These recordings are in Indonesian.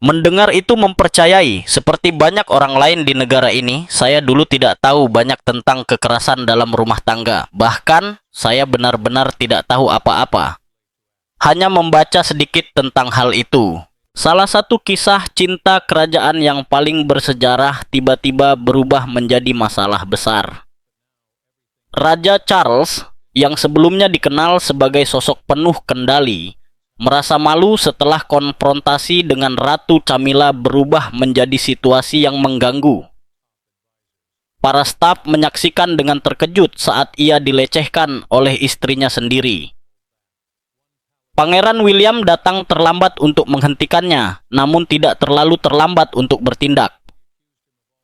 Mendengar itu mempercayai, seperti banyak orang lain di negara ini, saya dulu tidak tahu banyak tentang kekerasan dalam rumah tangga. Bahkan, saya benar-benar tidak tahu apa-apa. Hanya membaca sedikit tentang hal itu. Salah satu kisah cinta kerajaan yang paling bersejarah tiba-tiba berubah menjadi masalah besar. Raja Charles, yang sebelumnya dikenal sebagai sosok penuh kendali, merasa malu setelah konfrontasi dengan Ratu Camilla berubah menjadi situasi yang mengganggu. Para staf menyaksikan dengan terkejut saat ia dilecehkan oleh istrinya sendiri. Pangeran William datang terlambat untuk menghentikannya, namun tidak terlalu terlambat untuk bertindak.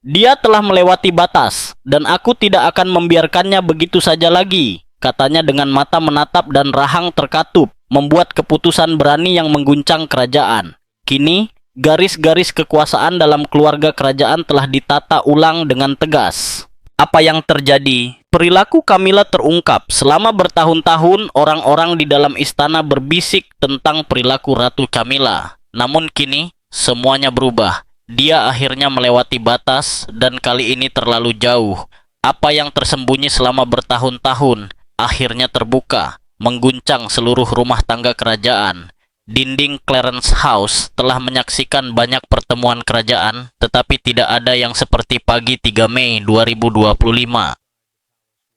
Dia telah melewati batas, dan aku tidak akan membiarkannya begitu saja lagi, katanya dengan mata menatap dan rahang terkatup, membuat keputusan berani yang mengguncang kerajaan. Kini, garis-garis kekuasaan dalam keluarga kerajaan telah ditata ulang dengan tegas. Apa yang terjadi? Perilaku Camilla terungkap. Selama bertahun-tahun, orang-orang di dalam istana berbisik tentang perilaku Ratu Camilla. Namun kini, semuanya berubah. Dia akhirnya melewati batas, dan kali ini terlalu jauh. Apa yang tersembunyi selama bertahun-tahun, akhirnya terbuka, mengguncang seluruh rumah tangga kerajaan. Dinding Clarence House telah menyaksikan banyak pertemuan kerajaan, tetapi tidak ada yang seperti pagi 3 Mei 2025.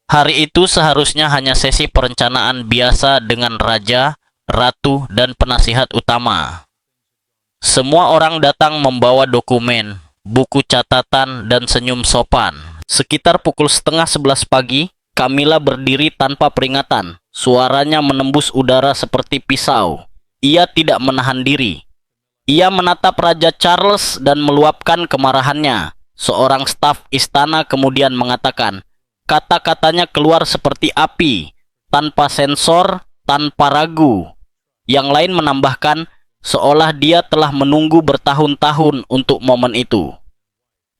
Hari itu seharusnya hanya sesi perencanaan biasa dengan raja, ratu, dan penasihat utama. Semua orang datang membawa dokumen, buku catatan, dan senyum sopan. Sekitar pukul 10:30 pagi, Camilla berdiri tanpa peringatan. Suaranya menembus udara seperti pisau. Ia tidak menahan diri. Ia menatap Raja Charles dan meluapkan kemarahannya. Seorang staf istana kemudian mengatakan, kata-katanya keluar seperti api, tanpa sensor, tanpa ragu. Yang lain menambahkan, seolah dia telah menunggu bertahun-tahun untuk momen itu.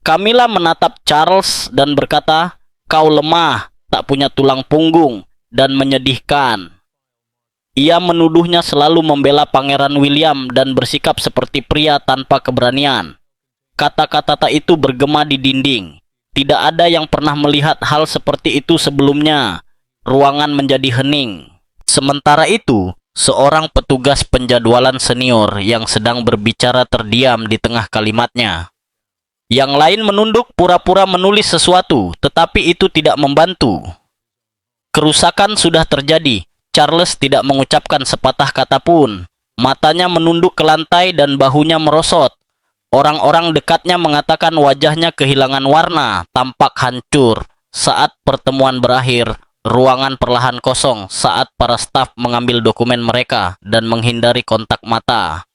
Camilla menatap Charles dan berkata, kau lemah, tak punya tulang punggung, dan menyedihkan. Ia menuduhnya selalu membela Pangeran William dan bersikap seperti pria tanpa keberanian. Kata-kata itu bergema di dinding. Tidak ada yang pernah melihat hal seperti itu sebelumnya. Ruangan menjadi hening. Sementara itu, seorang petugas penjadwalan senior yang sedang berbicara terdiam di tengah kalimatnya. Yang lain menunduk pura-pura menulis sesuatu, tetapi itu tidak membantu. Kerusakan sudah terjadi. Charles tidak mengucapkan sepatah kata pun. Matanya menunduk ke lantai dan bahunya merosot. Orang-orang dekatnya mengatakan wajahnya kehilangan warna, tampak hancur. Saat pertemuan berakhir, ruangan perlahan kosong saat para staf mengambil dokumen mereka dan menghindari kontak mata.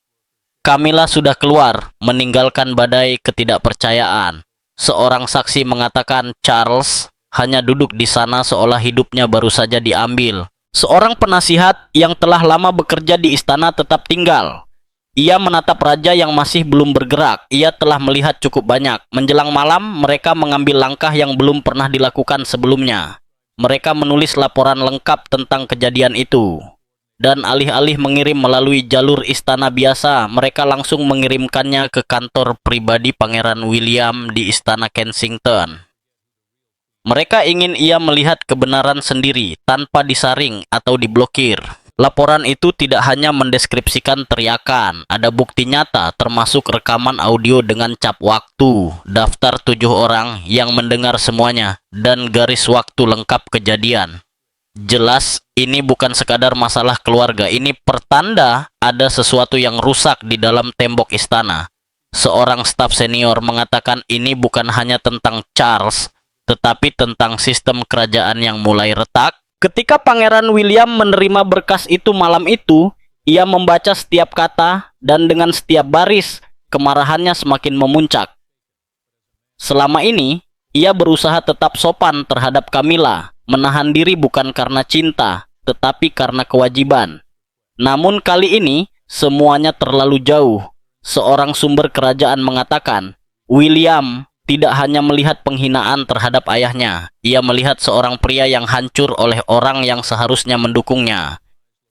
Camilla sudah keluar, meninggalkan badai ketidakpercayaan. Seorang saksi mengatakan Charles hanya duduk di sana seolah hidupnya baru saja diambil. Seorang penasihat yang telah lama bekerja di istana tetap tinggal. Ia menatap raja yang masih belum bergerak. Ia telah melihat cukup banyak. Menjelang malam, mereka mengambil langkah yang belum pernah dilakukan sebelumnya. Mereka menulis laporan lengkap tentang kejadian itu. Dan alih-alih mengirim melalui jalur istana biasa, mereka langsung mengirimkannya ke kantor pribadi Pangeran William di Istana Kensington. Mereka ingin ia melihat kebenaran sendiri, tanpa disaring atau diblokir. Laporan itu tidak hanya mendeskripsikan teriakan, ada bukti nyata termasuk rekaman audio dengan cap waktu, daftar 7 orang yang mendengar semuanya, dan garis waktu lengkap kejadian. Jelas, ini bukan sekadar masalah keluarga, ini pertanda ada sesuatu yang rusak di dalam tembok istana. Seorang staf senior mengatakan ini bukan hanya tentang Charles, tetapi tentang sistem kerajaan yang mulai retak. Ketika Pangeran William menerima berkas itu malam itu, ia membaca setiap kata dan dengan setiap baris, kemarahannya semakin memuncak. Selama ini, ia berusaha tetap sopan terhadap Camilla, menahan diri bukan karena cinta, tetapi karena kewajiban. Namun kali ini, semuanya terlalu jauh. Seorang sumber kerajaan mengatakan, William tidak hanya melihat penghinaan terhadap ayahnya, ia melihat seorang pria yang hancur oleh orang yang seharusnya mendukungnya.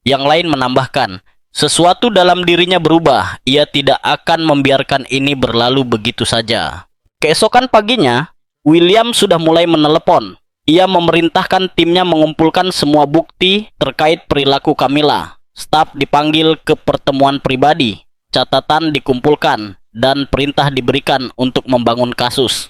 Yang lain menambahkan, Sesuatu dalam dirinya berubah. Ia tidak akan membiarkan ini berlalu begitu saja. Keesokan paginya, William sudah mulai menelepon. Ia memerintahkan timnya mengumpulkan semua bukti terkait perilaku Camilla. Staf dipanggil ke pertemuan pribadi, catatan dikumpulkan, dan perintah diberikan untuk membangun kasus.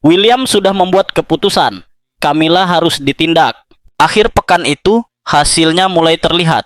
William sudah membuat keputusan. Camilla harus ditindak. Akhir pekan itu, hasilnya mulai terlihat.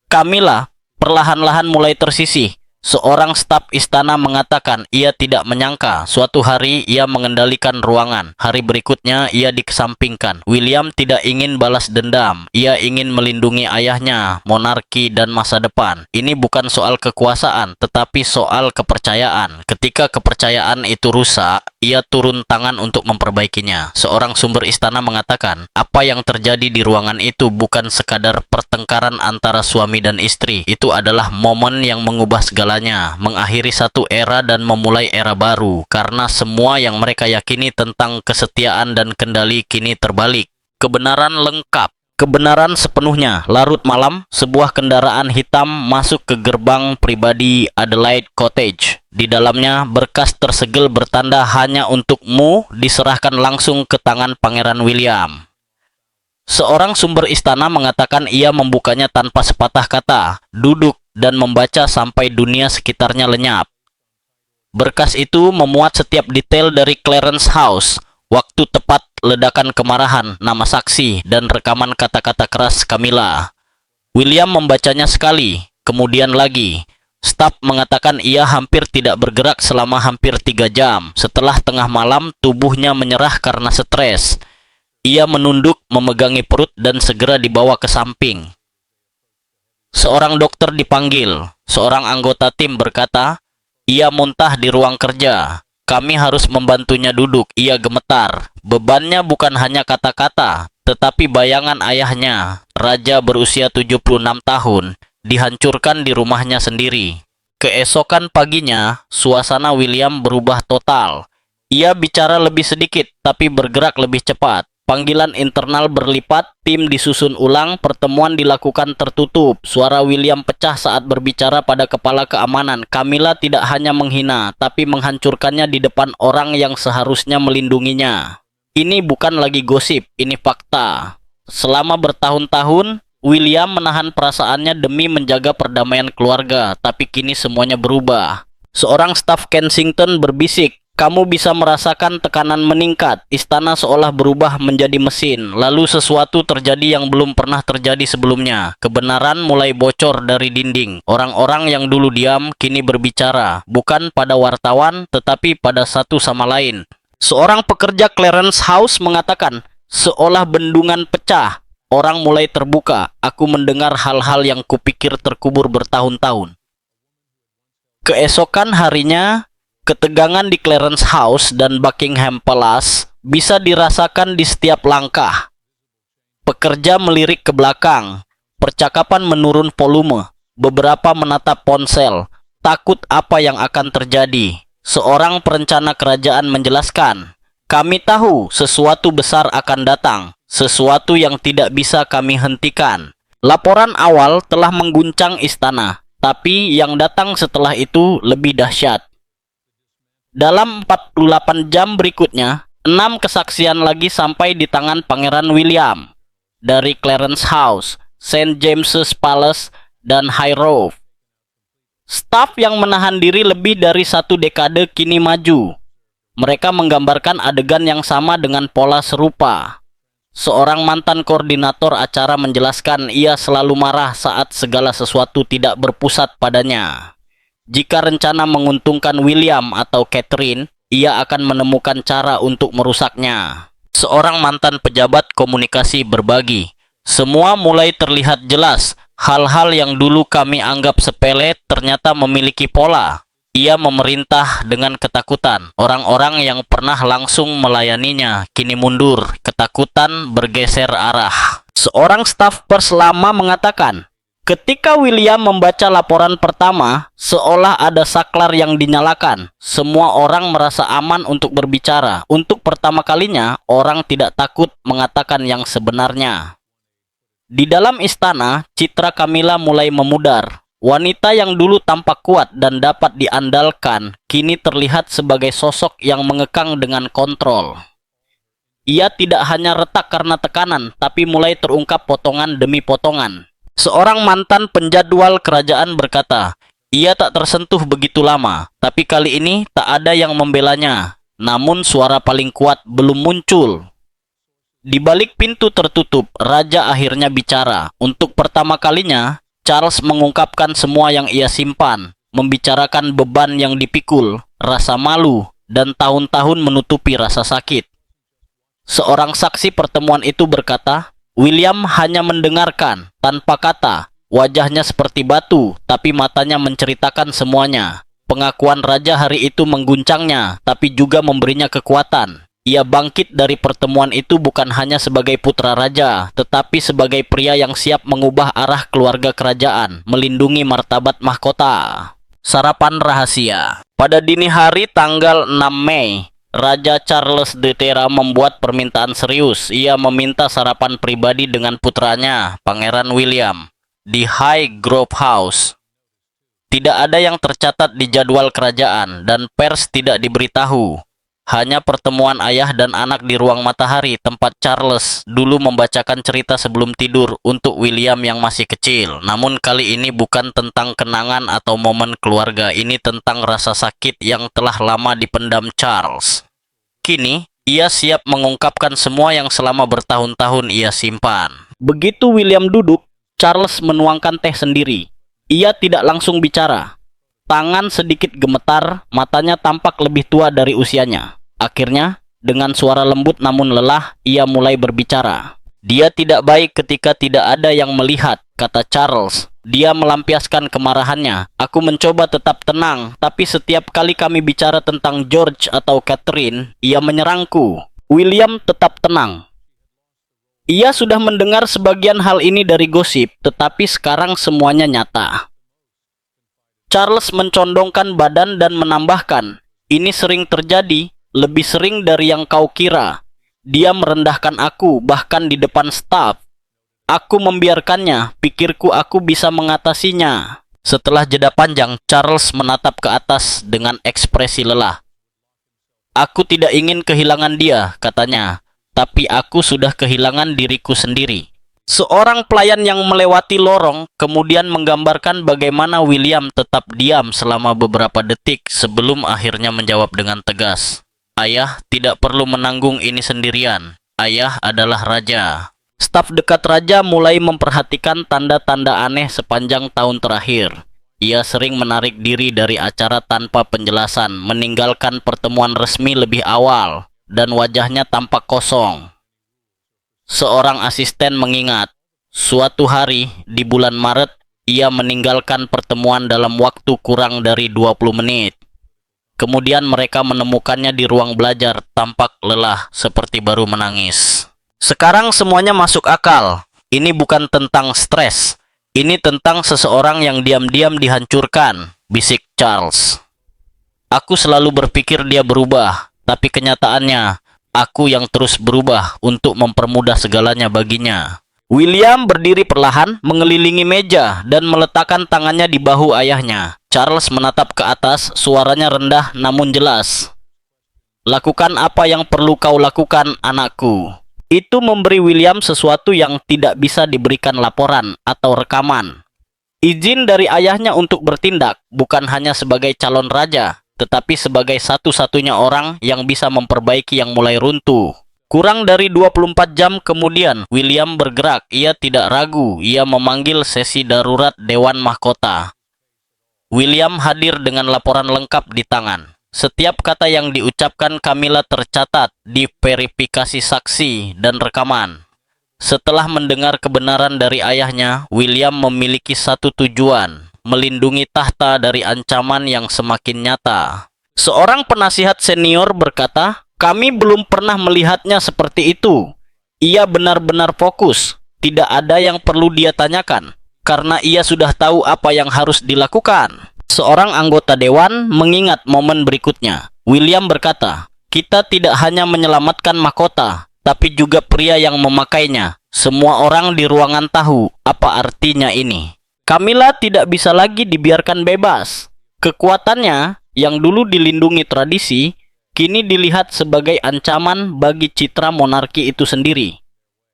Camilla perlahan-lahan mulai tersisih. Seorang staf istana mengatakan ia tidak menyangka suatu hari ia mengendalikan ruangan. Hari berikutnya ia dikesampingkan. William tidak ingin balas dendam. Ia ingin melindungi ayahnya, monarki, dan masa depan. Ini bukan soal kekuasaan, tetapi soal kepercayaan. Ketika kepercayaan itu rusak, ia turun tangan untuk memperbaikinya. Seorang sumber istana mengatakan, apa yang terjadi di ruangan itu bukan sekadar pertengkaran antara suami dan istri. Itu adalah momen yang mengubah segalanya, mengakhiri satu era dan memulai era baru. Karena semua yang mereka yakini tentang kesetiaan dan kendali kini terbalik. Kebenaran lengkap. Kebenaran sepenuhnya. Larut malam, sebuah kendaraan hitam masuk ke gerbang pribadi Adelaide Cottage. Di dalamnya, berkas tersegel bertanda hanya untukmu diserahkan langsung ke tangan Pangeran William. Seorang sumber istana mengatakan ia membukanya tanpa sepatah kata, duduk dan membaca sampai dunia sekitarnya lenyap. Berkas itu memuat setiap detail dari Clarence House, waktu tepat ledakan kemarahan, nama saksi, dan rekaman kata-kata keras Camilla. William membacanya sekali, kemudian lagi. Staf mengatakan ia hampir tidak bergerak selama hampir 3 jam. Setelah tengah malam, tubuhnya menyerah karena stres. Ia menunduk, memegangi perut, dan segera dibawa ke samping. Seorang dokter dipanggil. Seorang anggota tim berkata, ia muntah di ruang kerja. Kami harus membantunya duduk. Ia gemetar. Bebannya bukan hanya kata-kata, tetapi bayangan ayahnya, raja berusia 76 tahun, dihancurkan di rumahnya sendiri. Keesokan paginya, suasana William berubah total. Ia bicara lebih sedikit, tapi bergerak lebih cepat. Panggilan internal berlipat, tim disusun ulang, pertemuan dilakukan tertutup. Suara William pecah saat berbicara pada kepala keamanan. Camilla tidak hanya menghina, tapi menghancurkannya di depan orang yang seharusnya melindunginya. Ini bukan lagi gosip, ini fakta. Selama bertahun-tahun, William menahan perasaannya demi menjaga perdamaian keluarga, tapi kini semuanya berubah. Seorang staf Kensington berbisik, kamu bisa merasakan tekanan meningkat. Istana seolah berubah menjadi mesin. Lalu sesuatu terjadi yang belum pernah terjadi sebelumnya. Kebenaran mulai bocor dari dinding. Orang-orang yang dulu diam kini berbicara. Bukan pada wartawan, tetapi pada satu sama lain. Seorang pekerja Clarence House mengatakan, seolah bendungan pecah. Orang mulai terbuka. Aku mendengar hal-hal yang kupikir terkubur bertahun-tahun. Keesokan harinya, ketegangan di Clarence House dan Buckingham Palace bisa dirasakan di setiap langkah. Pekerja melirik ke belakang, percakapan menurun volume, beberapa menatap ponsel, takut apa yang akan terjadi. Seorang perencana kerajaan menjelaskan, kami tahu sesuatu besar akan datang, sesuatu yang tidak bisa kami hentikan. Laporan awal telah mengguncang istana, tapi yang datang setelah itu lebih dahsyat. Dalam 48 jam berikutnya, 6 kesaksian lagi sampai di tangan Pangeran William dari Clarence House, St. James's Palace, dan Highroad. Staf yang menahan diri lebih dari 1 dekade kini maju. Mereka menggambarkan adegan yang sama dengan pola serupa. Seorang mantan koordinator acara menjelaskan ia selalu marah saat segala sesuatu tidak berpusat padanya. Jika rencana menguntungkan William atau Catherine, ia akan menemukan cara untuk merusaknya. Seorang mantan pejabat komunikasi berbagi, semua mulai terlihat jelas. Hal-hal yang dulu kami anggap sepele ternyata memiliki pola. Ia memerintah dengan ketakutan. Orang-orang yang pernah langsung melayaninya kini mundur. Ketakutan bergeser arah. Seorang staf pers lama mengatakan, ketika William membaca laporan pertama, seolah ada saklar yang dinyalakan. Semua orang merasa aman untuk berbicara. Untuk pertama kalinya, orang tidak takut mengatakan yang sebenarnya. Di dalam istana, citra Camilla mulai memudar. Wanita yang dulu tampak kuat dan dapat diandalkan, kini terlihat sebagai sosok yang mengekang dengan kontrol. Ia tidak hanya retak karena tekanan, tapi mulai terungkap potongan demi potongan. Seorang mantan penjadwal kerajaan berkata, ia tak tersentuh begitu lama, tapi kali ini tak ada yang membelanya. Namun suara paling kuat belum muncul. Di balik pintu tertutup, raja akhirnya bicara. Untuk pertama kalinya, Charles mengungkapkan semua yang ia simpan, membicarakan beban yang dipikul, rasa malu, dan tahun-tahun menutupi rasa sakit. Seorang saksi pertemuan itu berkata, William hanya mendengarkan, tanpa kata. Wajahnya seperti batu, tapi matanya menceritakan semuanya. Pengakuan raja hari itu mengguncangnya, tapi juga memberinya kekuatan. Ia bangkit dari pertemuan itu bukan hanya sebagai putra raja, tetapi sebagai pria yang siap mengubah arah keluarga kerajaan, melindungi martabat mahkota. Sarapan rahasia. Pada dini hari tanggal 6 Mei, Raja Charles III membuat permintaan serius. Ia meminta sarapan pribadi dengan putranya, Pangeran William, di Highgrove House. Tidak ada yang tercatat di jadwal kerajaan, dan pers tidak diberitahu. Hanya pertemuan ayah dan anak di ruang matahari, tempat Charles dulu membacakan cerita sebelum tidur untuk William yang masih kecil. Namun kali ini bukan tentang kenangan atau momen keluarga, ini tentang rasa sakit yang telah lama dipendam Charles. Kini, ia siap mengungkapkan semua yang selama bertahun-tahun ia simpan. Begitu William duduk, Charles menuangkan teh sendiri. Ia tidak langsung bicara. Tangan sedikit gemetar, matanya tampak lebih tua dari usianya. Akhirnya, dengan suara lembut namun lelah, ia mulai berbicara. Dia tidak baik ketika tidak ada yang melihat, kata Charles. Dia melampiaskan kemarahannya. Aku mencoba tetap tenang, tapi setiap kali kami bicara tentang George atau Catherine, ia menyerangku. William tetap tenang. Ia sudah mendengar sebagian hal ini dari gosip, tetapi sekarang semuanya nyata. Charles mencondongkan badan dan menambahkan, ini sering terjadi, lebih sering dari yang kau kira. Dia merendahkan aku, bahkan di depan staf. Aku membiarkannya, pikirku aku bisa mengatasinya. Setelah jeda panjang, Charles menatap ke atas dengan ekspresi lelah. Aku tidak ingin kehilangan dia, katanya, tapi aku sudah kehilangan diriku sendiri. Seorang pelayan yang melewati lorong kemudian menggambarkan bagaimana William tetap diam selama beberapa detik sebelum akhirnya menjawab dengan tegas. Ayah tidak perlu menanggung ini sendirian. Ayah adalah raja. Staf dekat raja mulai memperhatikan tanda-tanda aneh sepanjang tahun terakhir. Ia sering menarik diri dari acara tanpa penjelasan, meninggalkan pertemuan resmi lebih awal, dan wajahnya tampak kosong. Seorang asisten mengingat, suatu hari di bulan Maret, ia meninggalkan pertemuan dalam waktu kurang dari 20 menit. Kemudian mereka menemukannya di ruang belajar, tampak lelah, seperti baru menangis. Sekarang semuanya masuk akal. Ini bukan tentang stres. Ini tentang seseorang yang diam-diam dihancurkan, bisik Charles. Aku selalu berpikir dia berubah, tapi kenyataannya, aku yang terus berubah untuk mempermudah segalanya baginya. William berdiri perlahan, mengelilingi meja, dan meletakkan tangannya di bahu ayahnya. Charles menatap ke atas, suaranya rendah namun jelas. Lakukan apa yang perlu kau lakukan, anakku. Itu memberi William sesuatu yang tidak bisa diberikan laporan atau rekaman. Izin dari ayahnya untuk bertindak, bukan hanya sebagai calon raja, tetapi sebagai satu-satunya orang yang bisa memperbaiki yang mulai runtuh. Kurang dari 24 jam kemudian, William bergerak. Ia tidak ragu, ia memanggil sesi darurat Dewan Mahkota. William hadir dengan laporan lengkap di tangan. Setiap kata yang diucapkan Camilla tercatat di verifikasi saksi dan rekaman. Setelah mendengar kebenaran dari ayahnya, William memiliki satu tujuan, melindungi tahta dari ancaman yang semakin nyata. Seorang penasihat senior berkata, kami belum pernah melihatnya seperti itu. Ia benar-benar fokus, tidak ada yang perlu dia tanyakan, karena ia sudah tahu apa yang harus dilakukan. Seorang anggota dewan mengingat momen berikutnya. William berkata, kita tidak hanya menyelamatkan mahkota, tapi juga pria yang memakainya. Semua orang di ruangan tahu apa artinya ini. Camilla tidak bisa lagi dibiarkan bebas. Kekuatannya yang dulu dilindungi tradisi, kini dilihat sebagai ancaman bagi citra monarki itu sendiri.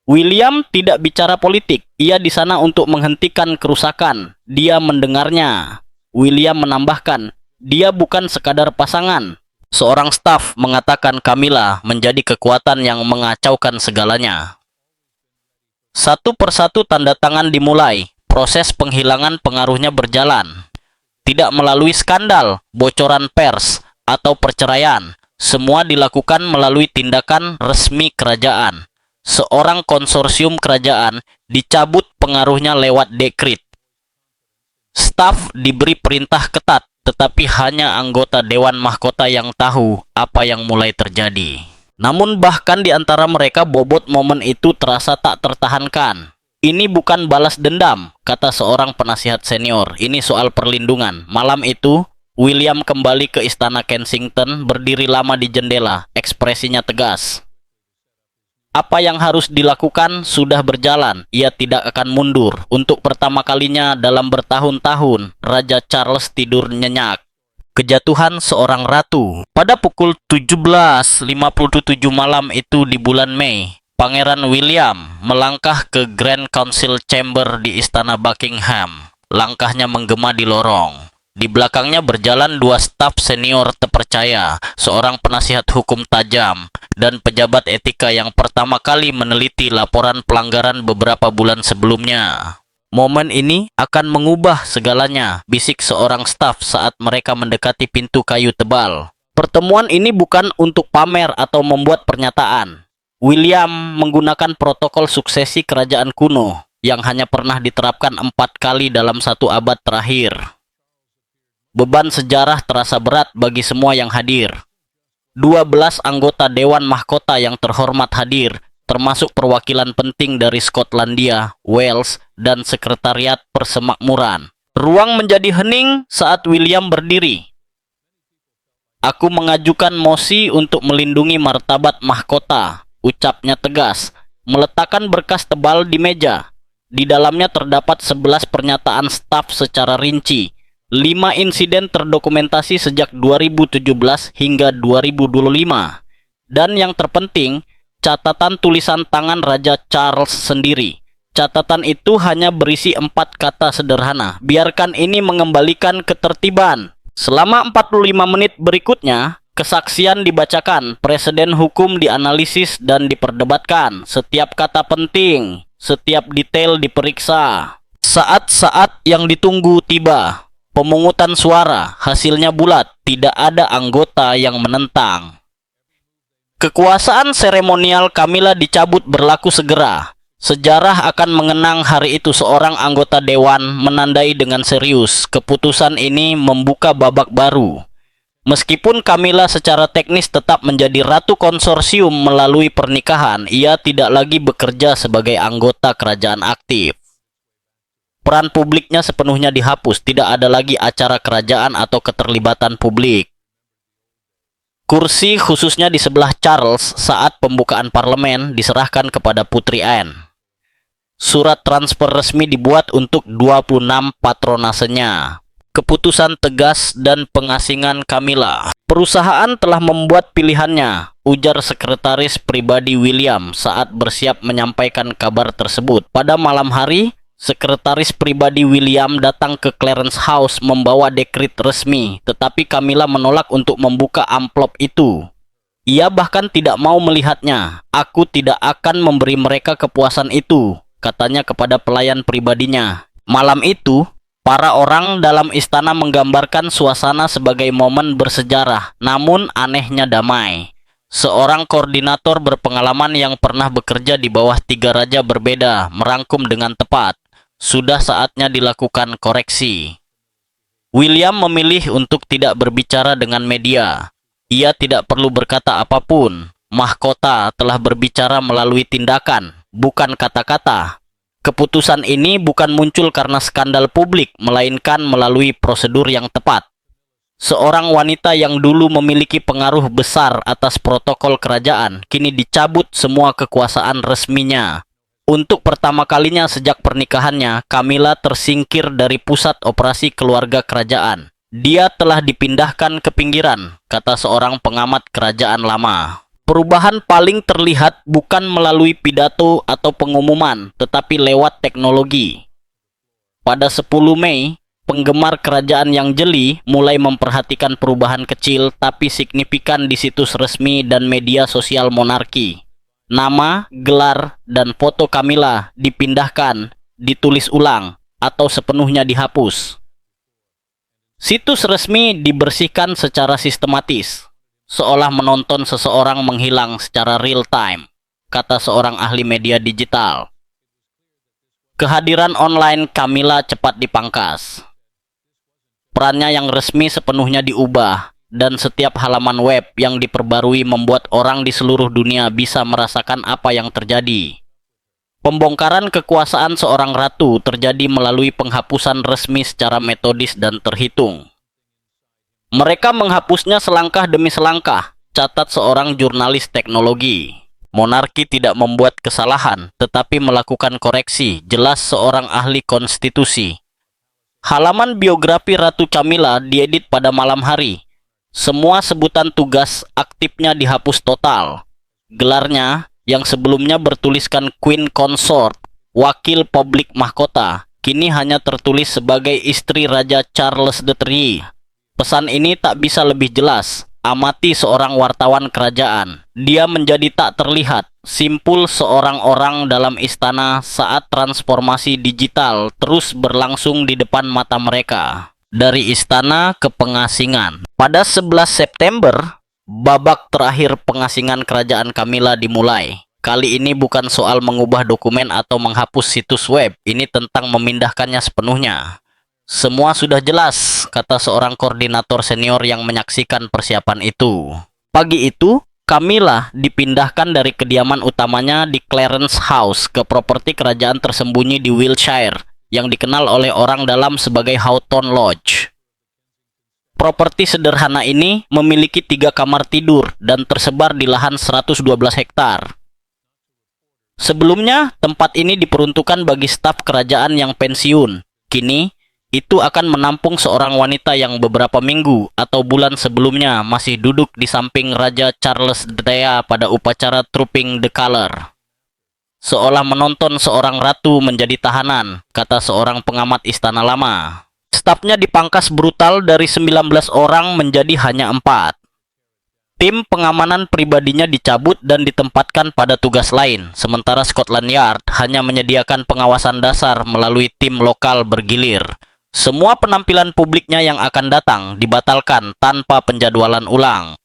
William tidak bicara politik, ia di sana untuk menghentikan kerusakan. Dia mendengarnya. William menambahkan, dia bukan sekadar pasangan. Seorang staf mengatakan Camilla menjadi kekuatan yang mengacaukan segalanya. Satu persatu tanda tangan dimulai. Proses penghilangan pengaruhnya berjalan. Tidak melalui skandal, bocoran pers, atau perceraian. Semua dilakukan melalui tindakan resmi kerajaan. Seorang konsorsium kerajaan dicabut pengaruhnya lewat dekrit. Staf diberi perintah ketat, tetapi hanya anggota Dewan Mahkota yang tahu apa yang mulai terjadi. Namun bahkan di antara mereka bobot momen itu terasa tak tertahankan. Ini bukan balas dendam, kata seorang penasihat senior. Ini soal perlindungan. Malam itu, William kembali ke Istana Kensington, berdiri lama di jendela, ekspresinya tegas. Apa yang harus dilakukan sudah berjalan, ia tidak akan mundur. Untuk pertama kalinya dalam bertahun-tahun, Raja Charles tidur nyenyak. Kejatuhan seorang ratu. Pada pukul 17.57 malam itu di bulan Mei, Pangeran William melangkah ke Grand Council Chamber di Istana Buckingham. Langkahnya menggema di lorong. Di belakangnya berjalan dua staf senior terpercaya, seorang penasihat hukum tajam, dan pejabat etika yang pertama kali meneliti laporan pelanggaran beberapa bulan sebelumnya. Momen ini akan mengubah segalanya, bisik seorang staf saat mereka mendekati pintu kayu tebal. Pertemuan ini bukan untuk pamer atau membuat pernyataan. William menggunakan protokol suksesi kerajaan kuno yang hanya pernah diterapkan 4 kali dalam 1 abad terakhir. Beban sejarah terasa berat bagi semua yang hadir. 12 anggota Dewan Mahkota yang terhormat hadir, termasuk perwakilan penting dari Skotlandia, Wales, dan Sekretariat Persemakmuran. Ruang menjadi hening saat William berdiri. Aku mengajukan mosi untuk melindungi martabat mahkota, ucapnya tegas, meletakkan berkas tebal di meja. Di dalamnya terdapat 11 pernyataan staf secara rinci. 5 insiden terdokumentasi sejak 2017 hingga 2025. Dan yang terpenting, catatan tulisan tangan Raja Charles sendiri. Catatan itu hanya berisi 4 kata sederhana. Biarkan ini mengembalikan ketertiban. Selama 45 menit berikutnya, kesaksian dibacakan, preseden hukum dianalisis dan diperdebatkan. Setiap kata penting, setiap detail diperiksa. Saat-saat yang ditunggu tiba. Pemungutan suara, hasilnya bulat, tidak ada anggota yang menentang. Kekuasaan seremonial Camilla dicabut berlaku segera. Sejarah akan mengenang hari itu. Seorang anggota dewan menandai dengan serius. Keputusan ini membuka babak baru. Meskipun Camilla secara teknis tetap menjadi ratu konsorsium melalui pernikahan, ia tidak lagi bekerja sebagai anggota kerajaan aktif. Peran publiknya sepenuhnya dihapus, tidak ada lagi acara kerajaan atau keterlibatan publik. Kursi khususnya di sebelah Charles saat pembukaan parlemen diserahkan kepada Putri Anne. Surat transfer resmi dibuat untuk 26 patronasenya. Keputusan tegas dan pengasingan Camilla. Perusahaan telah membuat pilihannya, ujar sekretaris pribadi William saat bersiap menyampaikan kabar tersebut. Pada malam hari, sekretaris pribadi William datang ke Clarence House membawa dekrit resmi, tetapi Camilla menolak untuk membuka amplop itu. Ia bahkan tidak mau melihatnya. Aku tidak akan memberi mereka kepuasan itu, katanya kepada pelayan pribadinya. Malam itu, para orang dalam istana menggambarkan suasana sebagai momen bersejarah, namun anehnya damai. Seorang koordinator berpengalaman yang pernah bekerja di bawah 3 raja berbeda merangkum dengan tepat. Sudah saatnya dilakukan koreksi. William memilih untuk tidak berbicara dengan media. Ia tidak perlu berkata apapun. Mahkota telah berbicara melalui tindakan, bukan kata-kata. Keputusan ini bukan muncul karena skandal publik, melainkan melalui prosedur yang tepat. Seorang wanita yang dulu memiliki pengaruh besar atas protokol kerajaan, kini dicabut semua kekuasaan resminya. Untuk pertama kalinya sejak pernikahannya, Camilla tersingkir dari pusat operasi keluarga kerajaan. Dia telah dipindahkan ke pinggiran, kata seorang pengamat kerajaan lama. Perubahan paling terlihat bukan melalui pidato atau pengumuman, tetapi lewat teknologi. Pada 10 Mei, penggemar kerajaan yang jeli mulai memperhatikan perubahan kecil tapi signifikan di situs resmi dan media sosial monarki. Nama, gelar, dan foto Camilla dipindahkan, ditulis ulang, atau sepenuhnya dihapus. Situs resmi dibersihkan secara sistematis, seolah menonton seseorang menghilang secara real time, kata seorang ahli media digital. Kehadiran online Camilla cepat dipangkas. Perannya yang resmi sepenuhnya diubah, dan setiap halaman web yang diperbarui membuat orang di seluruh dunia bisa merasakan apa yang terjadi. Pembongkaran kekuasaan seorang ratu terjadi melalui penghapusan resmi secara metodis dan terhitung. Mereka menghapusnya selangkah demi selangkah, catat seorang jurnalis teknologi. Monarki tidak membuat kesalahan, tetapi melakukan koreksi, jelas seorang ahli konstitusi. Halaman biografi Ratu Camilla diedit pada malam hari. Semua sebutan tugas aktifnya dihapus total. Gelarnya, yang sebelumnya bertuliskan Queen Consort, wakil publik mahkota, kini hanya tertulis sebagai istri Raja Charles III. Pesan ini tak bisa lebih jelas, amati seorang wartawan kerajaan. Dia menjadi tak terlihat, simpul seorang orang dalam istana saat transformasi digital terus berlangsung di depan mata mereka. Dari istana ke pengasingan. Pada 11 September, babak terakhir pengasingan kerajaan Camilla dimulai. Kali ini bukan soal mengubah dokumen atau menghapus situs web, ini tentang memindahkannya sepenuhnya. Semua sudah jelas, kata seorang koordinator senior yang menyaksikan persiapan itu. Pagi itu, Camilla dipindahkan dari kediaman utamanya di Clarence House ke properti kerajaan tersembunyi di Wiltshire, yang dikenal oleh orang dalam sebagai Houghton Lodge. Properti sederhana ini memiliki 3 kamar tidur dan tersebar di lahan 112 hektar. Sebelumnya, tempat ini diperuntukkan bagi staf kerajaan yang pensiun. Kini, itu akan menampung seorang wanita yang beberapa minggu atau bulan sebelumnya masih duduk di samping Raja Charles III pada upacara Trooping the Colour. Seolah menonton seorang ratu menjadi tahanan, kata seorang pengamat istana lama. Stafnya dipangkas brutal dari 19 orang menjadi hanya 4. Tim pengamanan pribadinya dicabut dan ditempatkan pada tugas lain, sementara Scotland Yard hanya menyediakan pengawasan dasar melalui tim lokal bergilir. Semua penampilan publiknya yang akan datang dibatalkan tanpa penjadwalan ulang.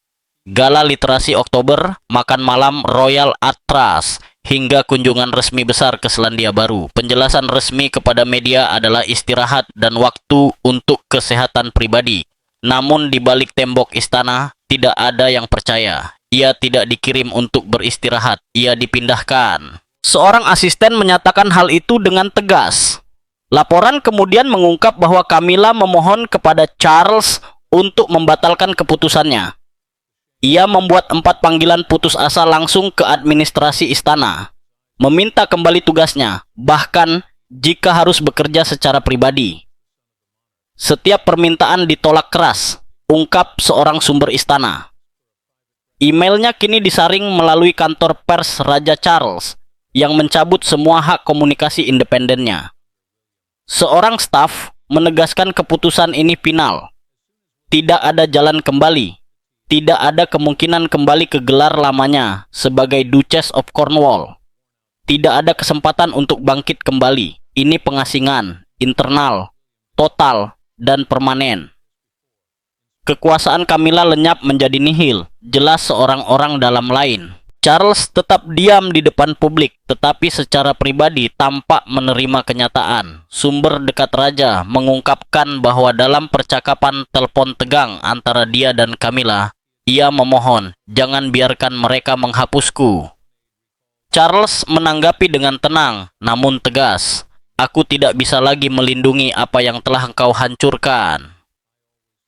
Gala literasi Oktober, makan malam Royal Art Trust, hingga kunjungan resmi besar ke Selandia Baru. Penjelasan resmi kepada media adalah istirahat dan waktu untuk kesehatan pribadi. Namun di balik tembok istana, tidak ada yang percaya. Ia tidak dikirim untuk beristirahat, ia dipindahkan. Seorang asisten menyatakan hal itu dengan tegas. Laporan kemudian mengungkap bahwa Camilla memohon kepada Charles untuk membatalkan keputusannya. Ia membuat 4 panggilan putus asa langsung ke administrasi istana, meminta kembali tugasnya, bahkan jika harus bekerja secara pribadi. Setiap permintaan ditolak keras, ungkap seorang sumber istana. Emailnya kini disaring melalui kantor pers Raja Charles, yang mencabut semua hak komunikasi independennya. Seorang staf menegaskan keputusan ini final. Tidak ada jalan kembali. Tidak ada kemungkinan kembali ke gelar lamanya sebagai Duchess of Cornwall. Tidak ada kesempatan untuk bangkit kembali. Ini pengasingan, internal, total, dan permanen. Kekuasaan Camilla lenyap menjadi nihil, jelas seorang orang dalam lain. Charles tetap diam di depan publik, tetapi secara pribadi tampak menerima kenyataan. Sumber dekat raja mengungkapkan bahwa dalam percakapan telepon tegang antara dia dan Camilla, ia memohon, jangan biarkan mereka menghapusku. Charles menanggapi dengan tenang, namun tegas. Aku tidak bisa lagi melindungi apa yang telah engkau hancurkan.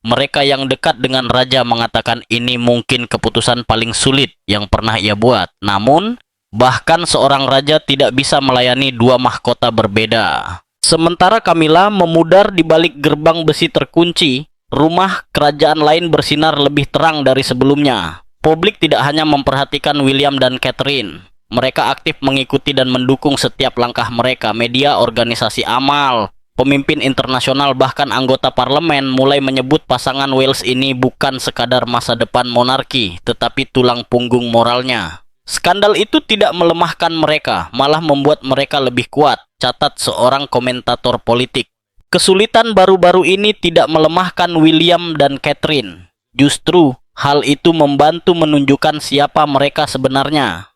Mereka yang dekat dengan raja mengatakan ini mungkin keputusan paling sulit yang pernah ia buat. Namun, Bahkan seorang raja tidak bisa melayani dua mahkota berbeda. Sementara Camilla memudar di balik gerbang besi terkunci, rumah kerajaan lain bersinar lebih terang dari sebelumnya. Publik tidak hanya memperhatikan William dan Catherine. Mereka aktif mengikuti dan mendukung setiap langkah mereka. Media, organisasi amal, pemimpin internasional, bahkan anggota parlemen mulai menyebut pasangan Wales ini bukan sekadar masa depan monarki, tetapi tulang punggung moralnya. Skandal itu tidak melemahkan mereka, malah membuat mereka lebih kuat, catat seorang komentator politik. Kesulitan baru-baru ini tidak melemahkan William dan Catherine. Justru, hal itu membantu menunjukkan siapa mereka sebenarnya.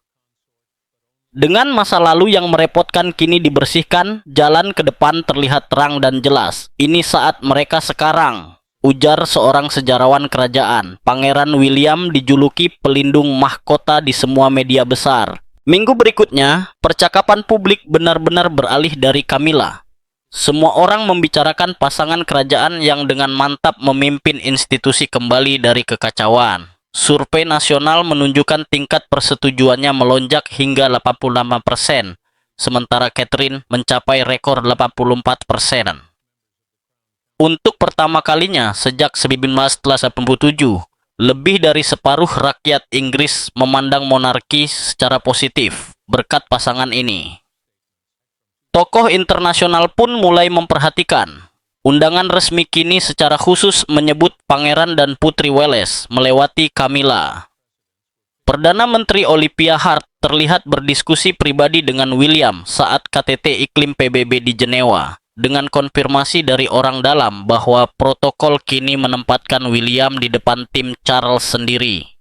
Dengan masa lalu yang merepotkan kini dibersihkan, jalan ke depan terlihat terang dan jelas. Ini saat mereka sekarang, ujar seorang sejarawan kerajaan. Pangeran William dijuluki pelindung mahkota di semua media besar. Minggu berikutnya, percakapan publik benar-benar beralih dari Camilla. Semua orang membicarakan pasangan kerajaan yang dengan mantap memimpin institusi kembali dari kekacauan. Survei nasional menunjukkan tingkat persetujuannya melonjak hingga 85%, sementara Catherine mencapai rekor 84%. Untuk pertama kalinya sejak 1987, lebih dari separuh rakyat Inggris memandang monarki secara positif berkat pasangan ini. Tokoh internasional pun mulai memperhatikan. Undangan resmi kini secara khusus menyebut Pangeran dan Putri Wales melewati Camilla. Perdana Menteri Olivia Hart terlihat berdiskusi pribadi dengan William saat KTT Iklim PBB di Jenewa, dengan konfirmasi dari orang dalam bahwa protokol kini menempatkan William di depan tim Charles sendiri.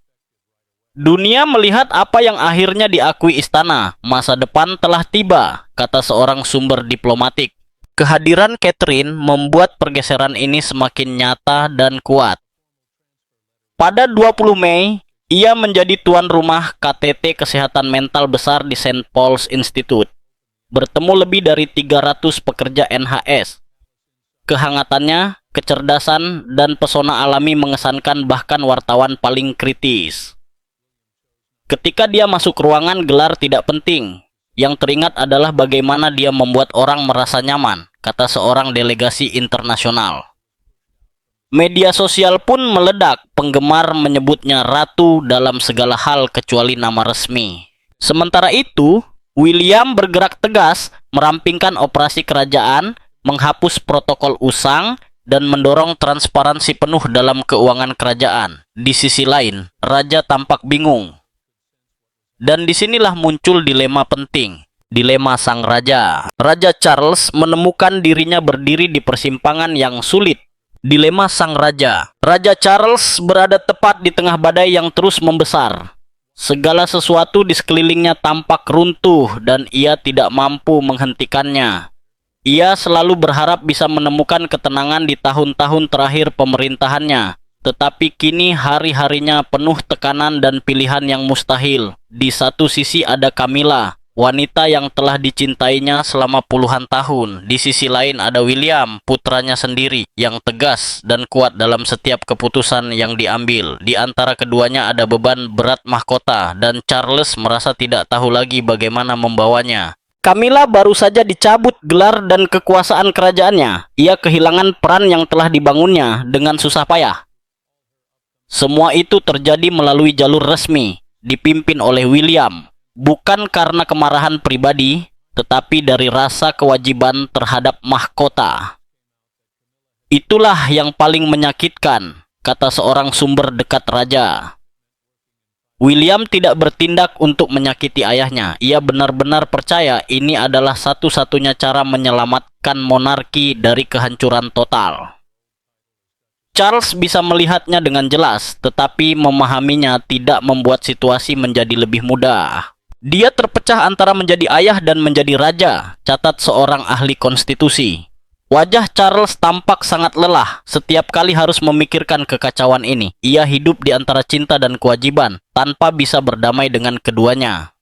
Dunia melihat apa yang akhirnya diakui istana, masa depan telah tiba, kata seorang sumber diplomatik. Kehadiran Catherine membuat pergeseran ini semakin nyata dan kuat. Pada 20 Mei, ia menjadi tuan rumah KTT Kesehatan Mental Besar di St. Paul's Institute. Bertemu lebih dari 300 pekerja NHS. Kehangatannya, kecerdasan, dan pesona alami mengesankan bahkan wartawan paling kritis. Ketika dia masuk ruangan, gelar tidak penting. Yang teringat adalah bagaimana dia membuat orang merasa nyaman, kata seorang delegasi internasional. Media sosial pun meledak, penggemar menyebutnya ratu dalam segala hal kecuali nama resmi. Sementara itu, William bergerak tegas, merampingkan operasi kerajaan, menghapus protokol usang, dan mendorong transparansi penuh dalam keuangan kerajaan. Di sisi lain, raja tampak bingung. Dan disinilah muncul dilema penting, dilema sang raja. Raja Charles menemukan dirinya berdiri di persimpangan yang sulit. Dilema sang raja. Raja Charles berada tepat di tengah badai yang terus membesar. Segala sesuatu di sekelilingnya tampak runtuh dan ia tidak mampu menghentikannya. Ia selalu berharap bisa menemukan ketenangan di tahun-tahun terakhir pemerintahannya. Tetapi kini hari-harinya penuh tekanan dan pilihan yang mustahil. Di satu sisi ada Camilla, wanita yang telah dicintainya selama puluhan tahun. Di sisi lain ada William, putranya sendiri, yang tegas dan kuat dalam setiap keputusan yang diambil. Di antara keduanya ada beban berat mahkota, dan Charles merasa tidak tahu lagi bagaimana membawanya. Camilla baru saja dicabut gelar dan kekuasaan kerajaannya. Ia kehilangan peran yang telah dibangunnya dengan susah payah. Semua itu terjadi melalui jalur resmi, dipimpin oleh William, bukan karena kemarahan pribadi, tetapi dari rasa kewajiban terhadap mahkota. Itulah yang paling menyakitkan, kata seorang sumber dekat raja. William tidak bertindak untuk menyakiti ayahnya. Ia benar-benar percaya ini adalah satu-satunya cara menyelamatkan monarki dari kehancuran total. Charles bisa melihatnya dengan jelas, tetapi memahaminya tidak membuat situasi menjadi lebih mudah. Dia terpecah antara menjadi ayah dan menjadi raja, catat seorang ahli konstitusi. Wajah Charles tampak sangat lelah setiap kali harus memikirkan kekacauan ini. Ia hidup di antara cinta dan kewajiban, tanpa bisa berdamai dengan keduanya.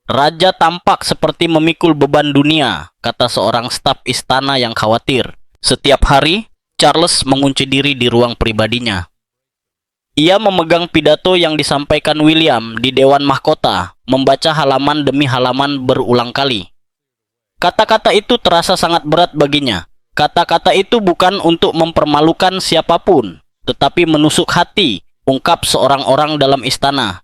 Raja tampak seperti memikul beban dunia, kata seorang staf istana yang khawatir. Setiap hari, Charles mengunci diri di ruang pribadinya. Ia memegang pidato yang disampaikan William di Dewan Mahkota, membaca halaman demi halaman berulang kali. Kata-kata itu terasa sangat berat baginya. Kata-kata itu bukan untuk mempermalukan siapapun, tetapi menusuk hati, ungkap seorang orang dalam istana.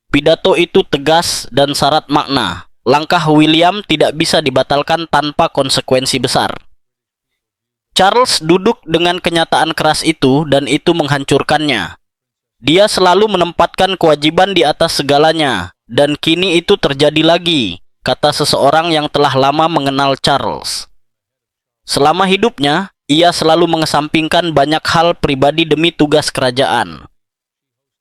Pidato itu tegas dan syarat makna. Langkah William tidak bisa dibatalkan tanpa konsekuensi besar. Charles duduk dengan kenyataan keras itu dan itu menghancurkannya. Dia selalu menempatkan kewajiban di atas segalanya, dan kini itu terjadi lagi, kata seseorang yang telah lama mengenal Charles. Selama hidupnya, ia selalu mengesampingkan banyak hal pribadi demi tugas kerajaan.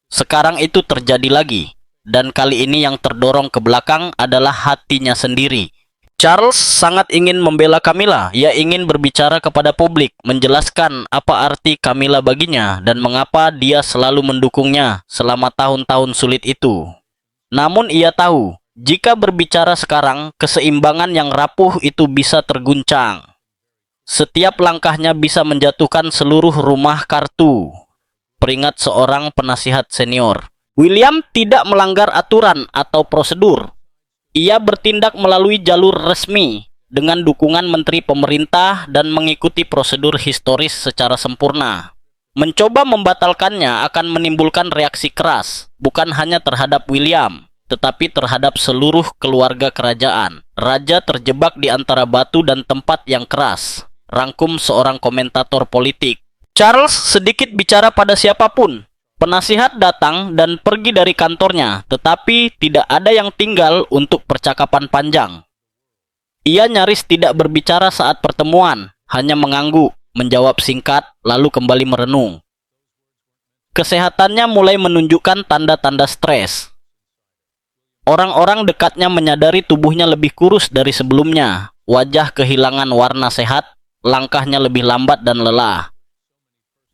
Sekarang itu terjadi lagi. Dan kali ini yang terdorong ke belakang adalah hatinya sendiri. Charles sangat ingin membela Camilla. Ia ingin berbicara kepada publik, menjelaskan apa arti Camilla baginya dan mengapa dia selalu mendukungnya selama tahun-tahun sulit itu. Namun ia tahu, jika berbicara sekarang, keseimbangan yang rapuh itu bisa terguncang. Setiap langkahnya bisa menjatuhkan seluruh rumah kartu. Peringat seorang penasihat senior. William tidak melanggar aturan atau prosedur. Ia bertindak melalui jalur resmi dengan dukungan menteri pemerintah dan mengikuti prosedur historis secara sempurna. Mencoba membatalkannya akan menimbulkan reaksi keras, bukan hanya terhadap William, tetapi terhadap seluruh keluarga kerajaan. Raja terjebak di antara batu dan tempat yang keras, rangkum seorang komentator politik. Charles sedikit bicara pada siapapun. Penasihat datang dan pergi dari kantornya, tetapi tidak ada yang tinggal untuk percakapan panjang. Ia nyaris tidak berbicara saat pertemuan, hanya mengangguk, menjawab singkat, lalu kembali merenung. Kesehatannya mulai menunjukkan tanda-tanda stres. Orang-orang dekatnya menyadari tubuhnya lebih kurus dari sebelumnya, wajah kehilangan warna sehat, langkahnya lebih lambat dan lelah.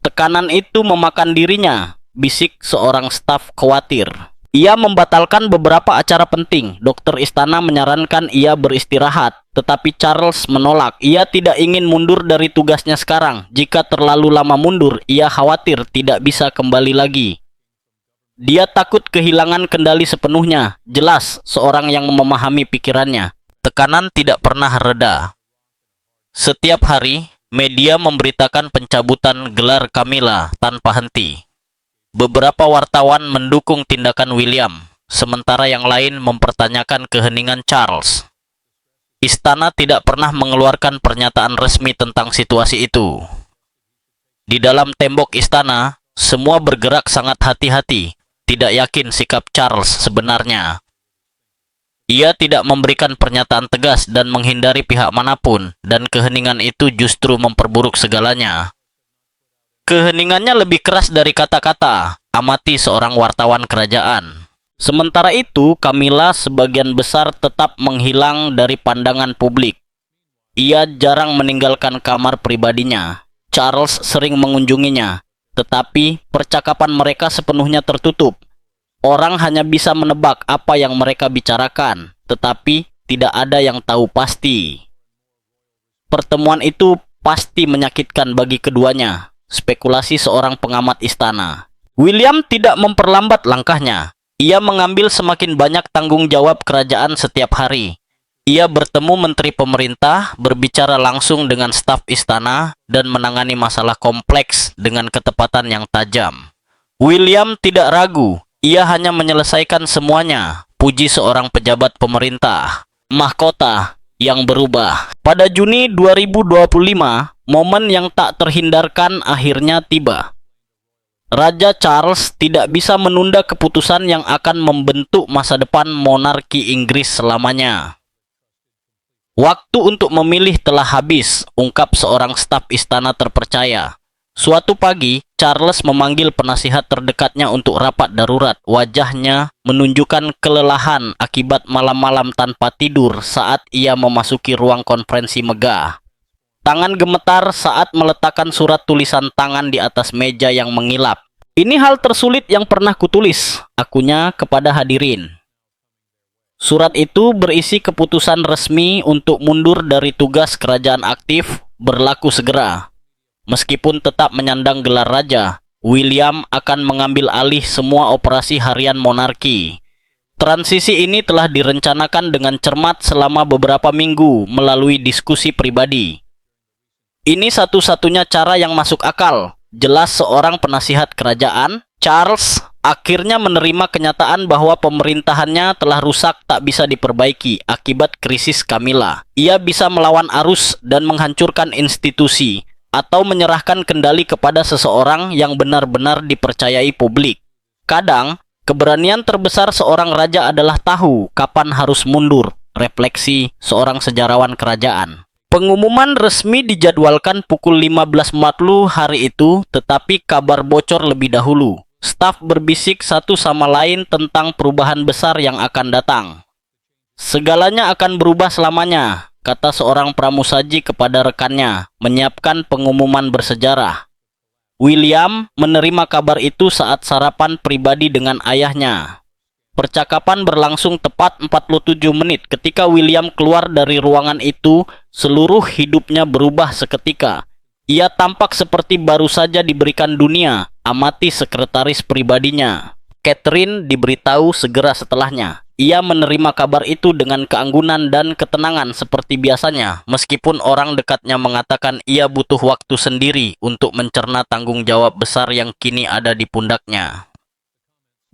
Tekanan itu memakan dirinya. Bisik seorang staf khawatir. Ia membatalkan beberapa acara penting. Dokter istana menyarankan ia beristirahat, tetapi Charles menolak. Ia tidak ingin mundur dari tugasnya sekarang. Jika terlalu lama mundur, ia khawatir tidak bisa kembali lagi. Dia takut kehilangan kendali sepenuhnya. Jelas, seorang yang memahami pikirannya. Tekanan tidak pernah reda. Setiap hari, media memberitakan pencabutan gelar Camilla tanpa henti. Beberapa wartawan mendukung tindakan William, sementara yang lain mempertanyakan keheningan Charles. Istana tidak pernah mengeluarkan pernyataan resmi tentang situasi itu. Di dalam tembok istana, semua bergerak sangat hati-hati, tidak yakin sikap Charles sebenarnya. Ia tidak memberikan pernyataan tegas dan menghindari pihak manapun, dan keheningan itu justru memperburuk segalanya. Keheningannya lebih keras dari kata-kata, amati seorang wartawan kerajaan. Sementara itu, Camilla sebagian besar tetap menghilang dari pandangan publik. Ia jarang meninggalkan kamar pribadinya. Charles sering mengunjunginya, tetapi percakapan mereka sepenuhnya tertutup. Orang hanya bisa menebak apa yang mereka bicarakan, tetapi tidak ada yang tahu pasti. Pertemuan itu pasti menyakitkan bagi keduanya. Spekulasi seorang pengamat istana. William tidak memperlambat langkahnya. Ia mengambil semakin banyak tanggung jawab kerajaan setiap hari. Ia bertemu menteri pemerintah, berbicara langsung dengan staf istana, dan menangani masalah kompleks dengan ketepatan yang tajam. William tidak ragu. Ia hanya menyelesaikan semuanya. Puji seorang pejabat pemerintah. Mahkota yang berubah. Pada Juni 2025, momen yang tak terhindarkan akhirnya tiba. Raja Charles tidak bisa menunda keputusan yang akan membentuk masa depan monarki Inggris selamanya. Waktu untuk memilih telah habis, ungkap seorang staf istana terpercaya. Suatu pagi, Charles memanggil penasihat terdekatnya untuk rapat darurat. Wajahnya menunjukkan kelelahan akibat malam-malam tanpa tidur saat ia memasuki ruang konferensi megah. Tangan gemetar saat meletakkan surat tulisan tangan di atas meja yang mengilap. Ini hal tersulit yang pernah kutulis, akunya kepada hadirin. Surat itu berisi keputusan resmi untuk mundur dari tugas kerajaan aktif berlaku segera. Meskipun tetap menyandang gelar raja, William akan mengambil alih semua operasi harian monarki. Transisi ini telah direncanakan dengan cermat selama beberapa minggu melalui diskusi pribadi. Ini satu-satunya cara yang masuk akal. Jelas seorang penasihat kerajaan, Charles, akhirnya menerima kenyataan bahwa pemerintahannya telah rusak tak bisa diperbaiki akibat krisis Camilla. Ia bisa melawan arus dan menghancurkan institusi, atau menyerahkan kendali kepada seseorang yang benar-benar dipercayai publik. Kadang, keberanian terbesar seorang raja adalah tahu kapan harus mundur, refleksi seorang sejarawan kerajaan. Pengumuman resmi dijadwalkan pukul 15.40 hari itu, tetapi kabar bocor lebih dahulu. Staf berbisik satu sama lain tentang perubahan besar yang akan datang. Segalanya akan berubah selamanya, kata seorang pramusaji kepada rekannya, menyiapkan pengumuman bersejarah. William menerima kabar itu saat sarapan pribadi dengan ayahnya. Percakapan berlangsung tepat 47 menit. Ketika William keluar dari ruangan itu, seluruh hidupnya berubah seketika. Ia tampak seperti baru saja diberikan dunia, amati sekretaris pribadinya. Catherine diberitahu segera setelahnya. Ia menerima kabar itu dengan keanggunan dan ketenangan seperti biasanya, meskipun orang dekatnya mengatakan ia butuh waktu sendiri untuk mencerna tanggung jawab besar yang kini ada di pundaknya.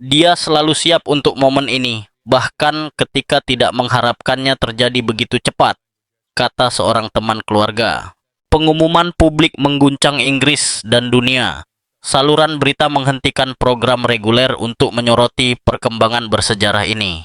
Dia selalu siap untuk momen ini, bahkan ketika tidak mengharapkannya terjadi begitu cepat, kata seorang teman keluarga. Pengumuman publik mengguncang Inggris dan dunia. Saluran berita menghentikan program reguler untuk menyoroti perkembangan bersejarah ini.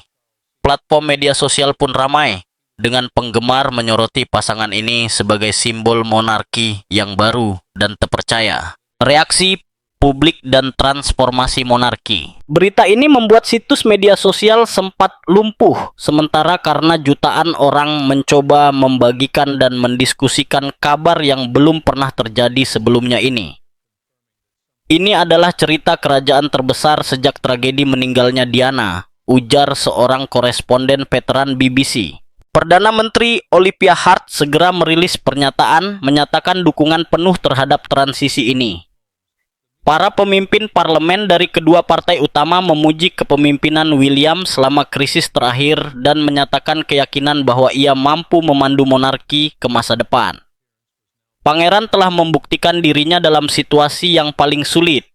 Platform media sosial pun ramai, dengan penggemar menyoroti pasangan ini sebagai simbol monarki yang baru dan terpercaya. Reaksi publik dan transformasi monarki. Berita ini membuat situs media sosial sempat lumpuh, sementara karena jutaan orang mencoba membagikan dan mendiskusikan kabar yang belum pernah terjadi sebelumnya ini. Ini adalah cerita kerajaan terbesar sejak tragedi meninggalnya Diana, ujar seorang koresponden veteran BBC. Perdana Menteri Olivia Hart segera merilis pernyataan menyatakan dukungan penuh terhadap transisi ini. Para pemimpin parlemen dari kedua partai utama memuji kepemimpinan William selama krisis terakhir dan menyatakan keyakinan bahwa ia mampu memandu monarki ke masa depan. Pangeran telah membuktikan dirinya dalam situasi yang paling sulit,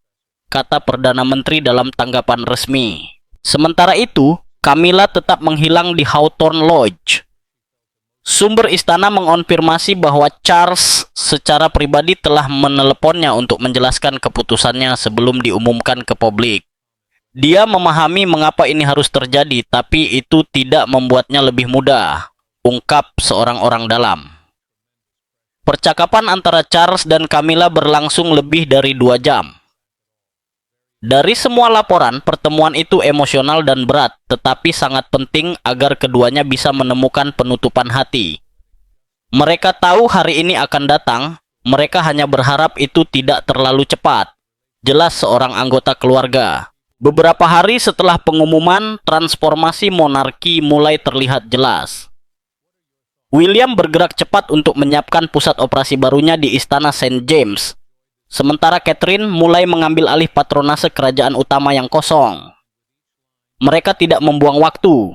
kata Perdana Menteri dalam tanggapan resmi. Sementara itu, Camilla tetap menghilang di Hawthorne Lodge. Sumber istana mengonfirmasi bahwa Charles secara pribadi telah meneleponnya untuk menjelaskan keputusannya sebelum diumumkan ke publik. Dia memahami mengapa ini harus terjadi, tapi itu tidak membuatnya lebih mudah, ungkap seorang orang dalam. Percakapan antara Charles dan Camilla berlangsung lebih dari 2 jam. Dari semua laporan, pertemuan itu emosional dan berat, tetapi sangat penting agar keduanya bisa menemukan penutupan hati. Mereka tahu hari ini akan datang, mereka hanya berharap itu tidak terlalu cepat, jelas seorang anggota keluarga. Beberapa hari setelah pengumuman, transformasi monarki mulai terlihat jelas. William bergerak cepat untuk menyiapkan pusat operasi barunya di Istana St. James. Sementara Catherine mulai mengambil alih patronase kerajaan utama yang kosong. Mereka tidak membuang waktu.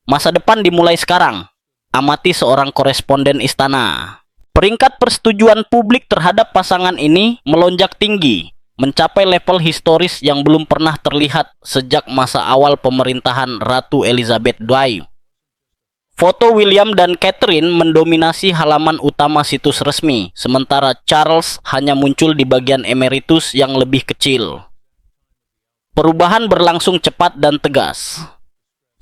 Masa depan dimulai sekarang, amati seorang koresponden istana. Peringkat persetujuan publik terhadap pasangan ini melonjak tinggi, mencapai level historis yang belum pernah terlihat sejak masa awal pemerintahan Ratu Elizabeth II. Foto William dan Catherine mendominasi halaman utama situs resmi, sementara Charles hanya muncul di bagian emeritus yang lebih kecil. Perubahan berlangsung cepat dan tegas,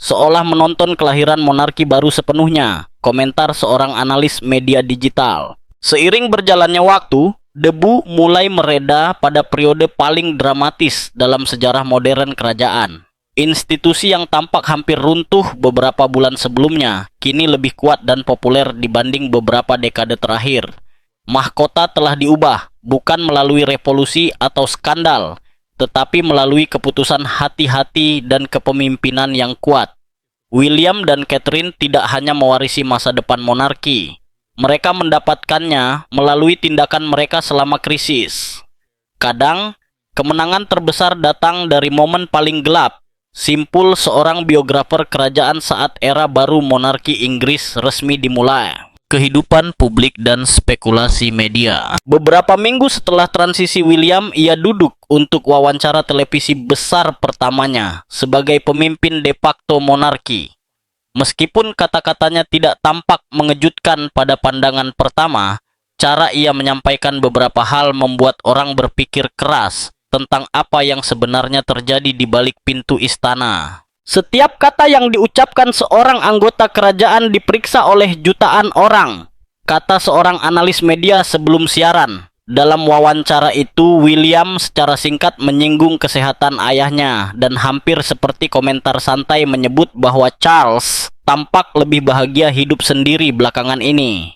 seolah menonton kelahiran monarki baru sepenuhnya, komentar seorang analis media digital. Seiring berjalannya waktu, debu mulai mereda pada periode paling dramatis dalam sejarah modern kerajaan. Institusi yang tampak hampir runtuh beberapa bulan sebelumnya kini lebih kuat dan populer dibanding beberapa dekade terakhir. Mahkota telah diubah, bukan melalui revolusi atau skandal, tetapi melalui keputusan hati-hati dan kepemimpinan yang kuat. William dan Catherine tidak hanya mewarisi masa depan monarki, mereka mendapatkannya melalui tindakan mereka selama krisis. Kadang, kemenangan terbesar datang dari momen paling gelap. Simpul seorang biografer kerajaan saat era baru monarki Inggris resmi dimulai. Kehidupan publik dan spekulasi media. Beberapa minggu setelah transisi William, ia duduk untuk wawancara televisi besar pertamanya sebagai pemimpin de facto monarki. Meskipun kata-katanya tidak tampak mengejutkan pada pandangan pertama, cara ia menyampaikan beberapa hal membuat orang berpikir keras tentang apa yang sebenarnya terjadi di balik pintu istana. Setiap kata yang diucapkan seorang anggota kerajaan diperiksa oleh jutaan orang, kata seorang analis media sebelum siaran. Dalam wawancara itu, William secara singkat menyinggung kesehatan ayahnya dan hampir seperti komentar santai menyebut bahwa Charles tampak lebih bahagia hidup sendiri belakangan ini.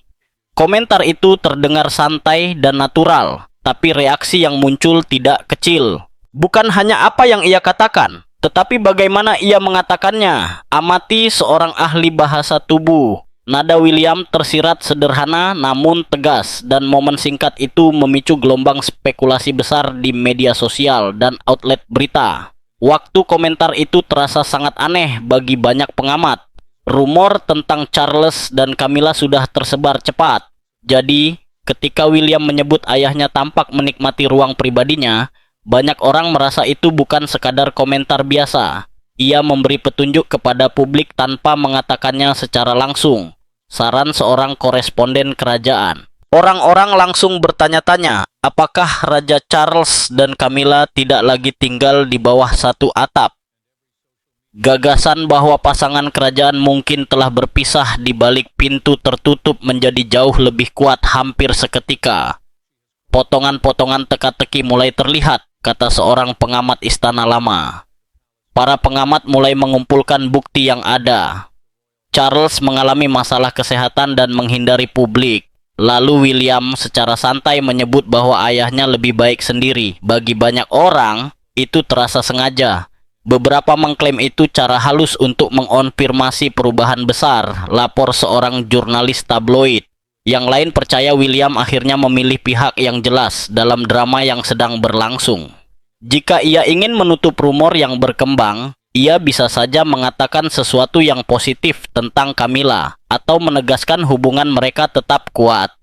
Komentar itu terdengar santai dan natural, tapi reaksi yang muncul tidak kecil. Bukan hanya apa yang ia katakan, tetapi bagaimana ia mengatakannya. Amati seorang ahli bahasa tubuh. Nada William tersirat sederhana namun tegas, dan momen singkat itu memicu gelombang spekulasi besar di media sosial dan outlet berita. Waktu komentar itu terasa sangat aneh bagi banyak pengamat. Rumor tentang Charles dan Camilla sudah tersebar cepat. Jadi, ketika William menyebut ayahnya tampak menikmati ruang pribadinya, banyak orang merasa itu bukan sekadar komentar biasa. Ia memberi petunjuk kepada publik tanpa mengatakannya secara langsung. Saran seorang koresponden kerajaan. Orang-orang langsung bertanya-tanya, apakah Raja Charles dan Camilla tidak lagi tinggal di bawah satu atap? Gagasan bahwa pasangan kerajaan mungkin telah berpisah di balik pintu tertutup menjadi jauh lebih kuat hampir seketika. Potongan-potongan teka-teki mulai terlihat, kata seorang pengamat istana lama. Para pengamat mulai mengumpulkan bukti yang ada. Charles mengalami masalah kesehatan dan menghindari publik. Lalu William secara santai menyebut bahwa ayahnya lebih baik sendiri. Bagi banyak orang, itu terasa sengaja. Beberapa mengklaim itu cara halus untuk mengonfirmasi perubahan besar, lapor seorang jurnalis tabloid. Yang lain percaya William akhirnya memilih pihak yang jelas dalam drama yang sedang berlangsung. Jika ia ingin menutup rumor yang berkembang, ia bisa saja mengatakan sesuatu yang positif tentang Camilla atau menegaskan hubungan mereka tetap kuat.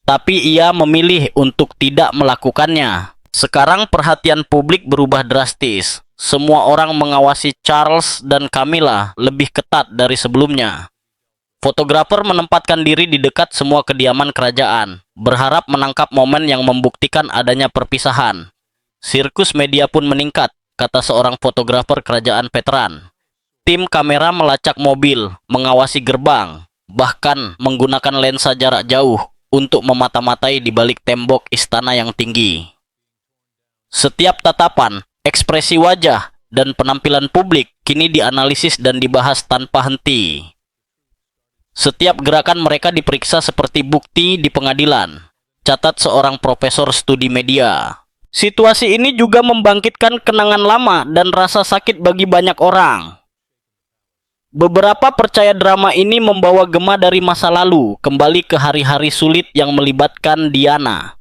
Tapi ia memilih untuk tidak melakukannya. Sekarang perhatian publik berubah drastis. Semua orang mengawasi Charles dan Camilla lebih ketat dari sebelumnya. Fotografer menempatkan diri di dekat semua kediaman kerajaan, berharap menangkap momen yang membuktikan adanya perpisahan. Sirkus media pun meningkat, kata seorang fotografer kerajaan veteran. Tim kamera melacak mobil, mengawasi gerbang, bahkan menggunakan lensa jarak jauh untuk memata-matai di balik tembok istana yang tinggi. Setiap tatapan, ekspresi wajah, dan penampilan publik kini dianalisis dan dibahas tanpa henti. Setiap gerakan mereka diperiksa seperti bukti di pengadilan, catat seorang profesor studi media. Situasi ini juga membangkitkan kenangan lama dan rasa sakit bagi banyak orang. Beberapa percaya drama ini membawa gema dari masa lalu, kembali ke hari-hari sulit yang melibatkan Diana.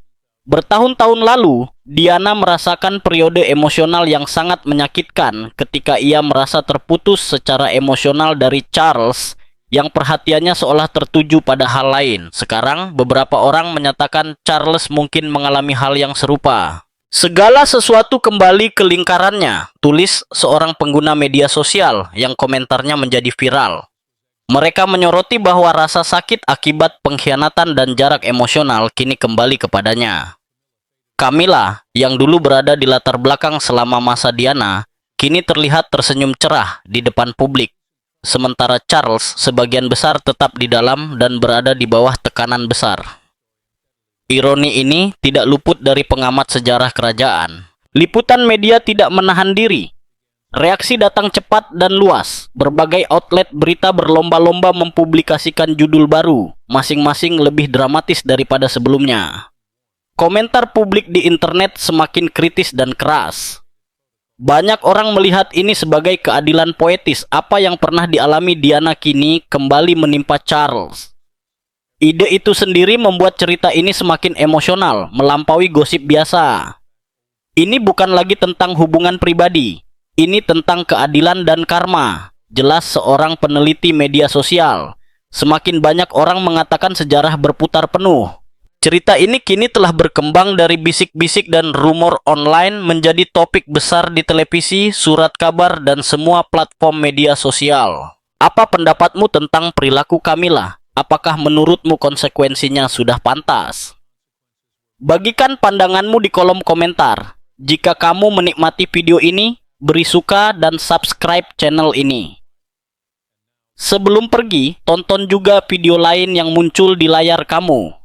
Bertahun-tahun lalu, Diana merasakan periode emosional yang sangat menyakitkan ketika ia merasa terputus secara emosional dari Charles yang perhatiannya seolah tertuju pada hal lain. Sekarang, beberapa orang menyatakan Charles mungkin mengalami hal yang serupa. Segala sesuatu kembali ke lingkarannya, tulis seorang pengguna media sosial yang komentarnya menjadi viral. Mereka menyoroti bahwa rasa sakit akibat pengkhianatan dan jarak emosional kini kembali kepadanya. Camilla, yang dulu berada di latar belakang selama masa Diana, kini terlihat tersenyum cerah di depan publik. Sementara Charles sebagian besar tetap di dalam dan berada di bawah tekanan besar. Ironi ini tidak luput dari pengamat sejarah kerajaan. Liputan media tidak menahan diri. Reaksi datang cepat dan luas. Berbagai outlet berita berlomba-lomba mempublikasikan judul baru, masing-masing lebih dramatis daripada sebelumnya. Komentar publik di internet semakin kritis dan keras. Banyak orang melihat ini sebagai keadilan poetis. Apa yang pernah dialami Diana kini kembali menimpa Charles. Ide itu sendiri membuat cerita ini semakin emosional, melampaui gosip biasa. Ini bukan lagi tentang hubungan pribadi. Ini tentang keadilan dan karma. Jelas seorang peneliti media sosial. Semakin banyak orang mengatakan sejarah berputar penuh. Cerita ini kini telah berkembang dari bisik-bisik dan rumor online menjadi topik besar di televisi, surat kabar, dan semua platform media sosial. Apa pendapatmu tentang perilaku Camilla? Apakah menurutmu konsekuensinya sudah pantas? Bagikan pandanganmu di kolom komentar. Jika kamu menikmati video ini, beri suka dan subscribe channel ini. Sebelum pergi, tonton juga video lain yang muncul di layar kamu.